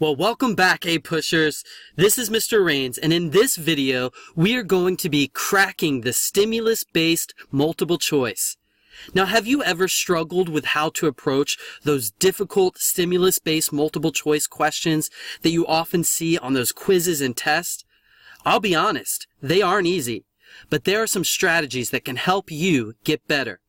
Well, welcome back, A-Pushers. This is Mr. Rains, and in this video, we are going to be cracking the stimulus-based multiple choice. Now, have you ever struggled with how to approach those difficult stimulus-based multiple choice questions that you often see on those quizzes and tests? I'll be honest, they aren't easy, but there are some strategies that can help you get better.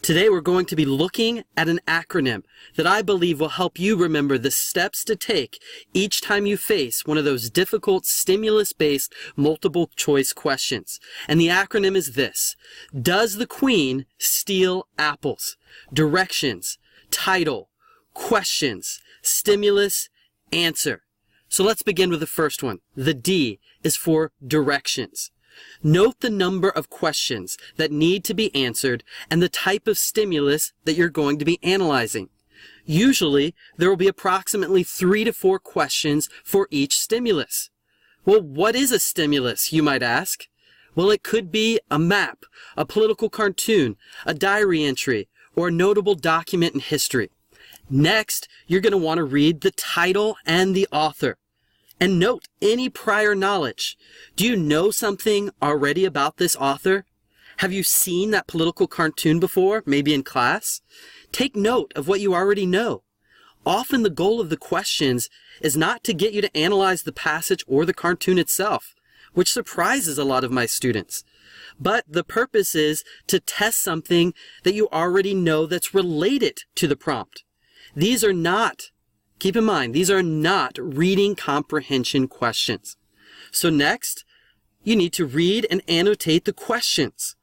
Today we're going to be looking at an acronym that I believe will help you remember the steps to take each time you face one of those difficult stimulus-based multiple choice questions. And the acronym is this: Does the Queen steal apples? Directions, title, questions, stimulus, answer. So let's begin with the first one. The D is for directions. Note the number of questions that need to be answered and the type of stimulus that you're going to be analyzing. Usually, there will be approximately 3 to 4 questions for each stimulus. Well, what is a stimulus, you might ask? Well, it could be a map, a political cartoon, a diary entry, or a notable document in history. Next, you're going to want to read the title and the author. And note any prior knowledge. Do you know something already about this author? Have you seen that political cartoon before, maybe in class? Take note of what you already know. Often the goal of the questions is not to get you to analyze the passage or the cartoon itself, which surprises a lot of my students. But the purpose is to test something that you already know that's related to the prompt. Keep in mind, these are not reading comprehension questions. So next, you need to read and annotate the questions.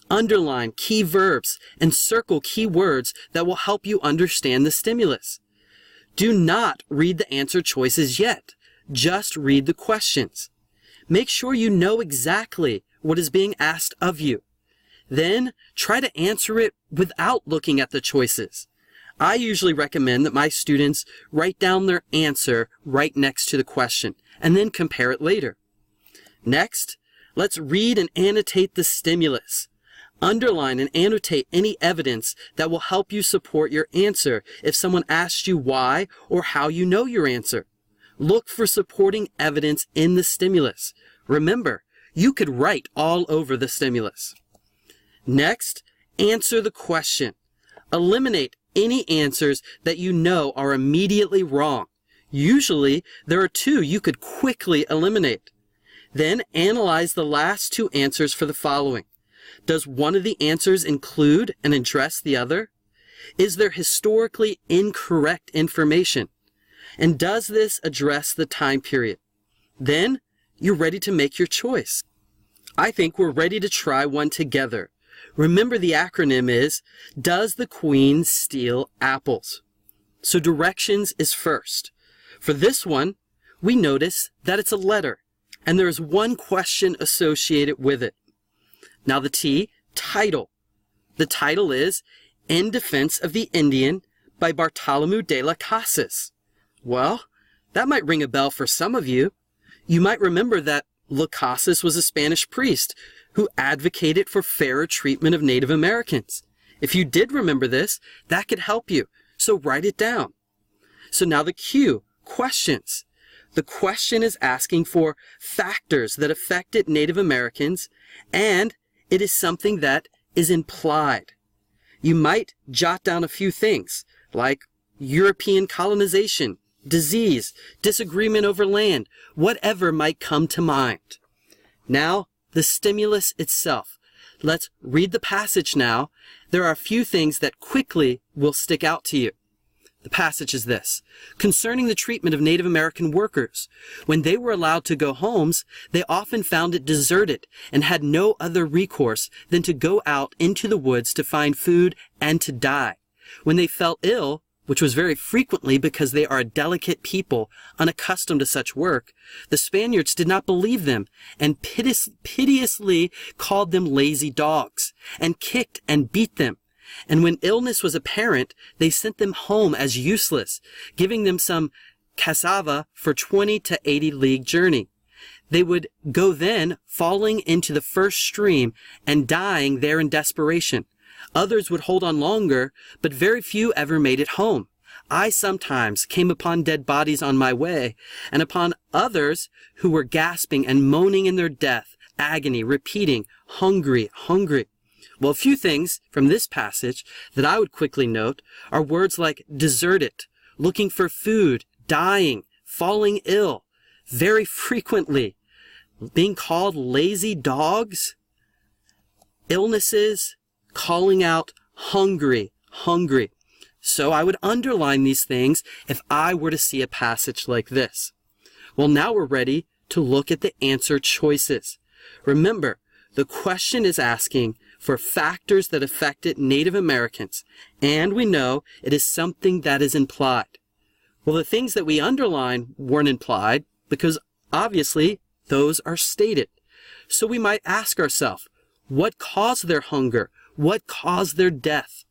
Underline key verbs and circle key words that will help you understand the stimulus. Do not read the answer choices yet. Just read the questions. Make sure you know exactly what is being asked of you. Then try to answer it without looking at the choices. I usually recommend that my students write down their answer right next to the question and then compare it later. Next, let's read and annotate the stimulus. Underline and annotate any evidence that will help you support your answer if someone asks you why or how you know your answer. Look for supporting evidence in the stimulus. Remember, you could write all over the stimulus. Next, answer the question. Eliminate any answers that you know are immediately wrong. Usually, there are 2 you could quickly eliminate. Then analyze the last 2 answers for the following. Does one of the answers include and address the other? Is there historically incorrect information? And does this address the time period? Then, you're ready to make your choice. I think we're ready to try one together. Remember, the acronym is, Does the Queen steal apples? So directions is first. For this one, we notice that it's a letter, and there is one question associated with it. Now the T, title. The title is In Defense of the Indian by Bartolomé de las Casas. Well, that might ring a bell for some of you. You might remember that Las Casas was a Spanish priest who advocated for fairer treatment of Native Americans. If you did remember this, that could help you, so write it down. So now the Q, questions. The question is asking for factors that affected Native Americans, and it is something that is implied. You might jot down a few things, like European colonization, disease, disagreement over land, whatever might come to mind. Now, the stimulus itself. Let's read the passage now. There are a few things that quickly will stick out to you. The passage is this: Concerning the treatment of Native American workers, when they were allowed to go homes, they often found it deserted and had no other recourse than to go out into the woods to find food and to die. When they felt ill, which was very frequently because they are a delicate people unaccustomed to such work, the Spaniards did not believe them and piteously called them lazy dogs and kicked and beat them. And when illness was apparent, they sent them home as useless, giving them some cassava for 20 to 80 league journey. They would go then, falling into the first stream and dying there in desperation. Others would hold on longer, but very few ever made it home. I sometimes came upon dead bodies on my way, and upon others who were gasping and moaning in their death, agony, repeating, hungry, hungry. Well, a few things from this passage that I would quickly note are words like deserted, looking for food, dying, falling ill, very frequently, being called lazy dogs, illnesses, calling out hungry, hungry. So I would underline these things if I were to see a passage like this. Well, now we're ready to look at the answer choices. Remember, the question is asking for factors that affected Native Americans, and we know it is something that is implied. Well, the things that we underline weren't implied because obviously those are stated. So we might ask ourselves, what caused their hunger? What caused their death?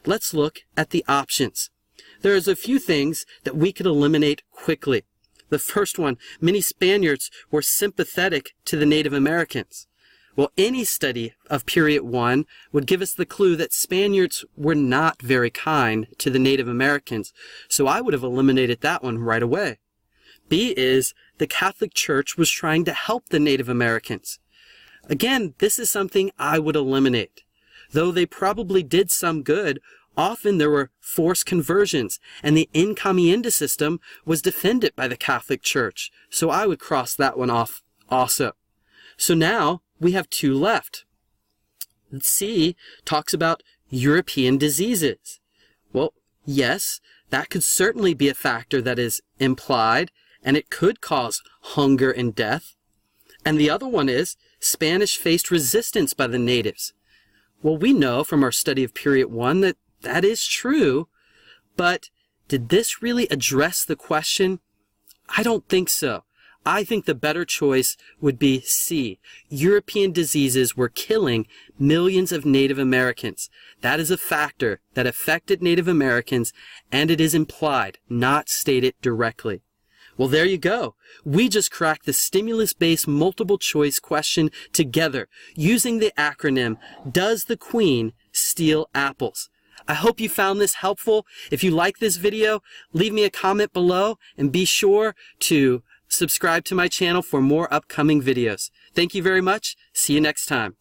Let's look at the options. There's a few things that we could eliminate quickly. The first one, many Spaniards were sympathetic to the Native Americans. Well, any study of period 1 would give us the clue that Spaniards were not very kind to the Native Americans, so I would have eliminated that one right away. B is the Catholic Church was trying to help the Native Americans. Again, this is something I would eliminate. Though they probably did some good, often there were forced conversions, and the encomienda system was defended by the Catholic Church, so I would cross that one off also. So now we have 2 left. C talks about European diseases. Well, yes, that could certainly be a factor that is implied, and it could cause hunger and death. And the other one is Spanish faced resistance by the natives. Well, we know from our study of period 1 that that is true, but did this really address the question? I don't think so. I think the better choice would be C. European diseases were killing millions of Native Americans. That is a factor that affected Native Americans, and it is implied, not stated directly. Well, there you go. We just cracked the stimulus-based multiple choice question together using the acronym, Does the Queen Steal Apples? I hope you found this helpful. If you like this video, leave me a comment below and be sure to subscribe to my channel for more upcoming videos. Thank you very much. See you next time.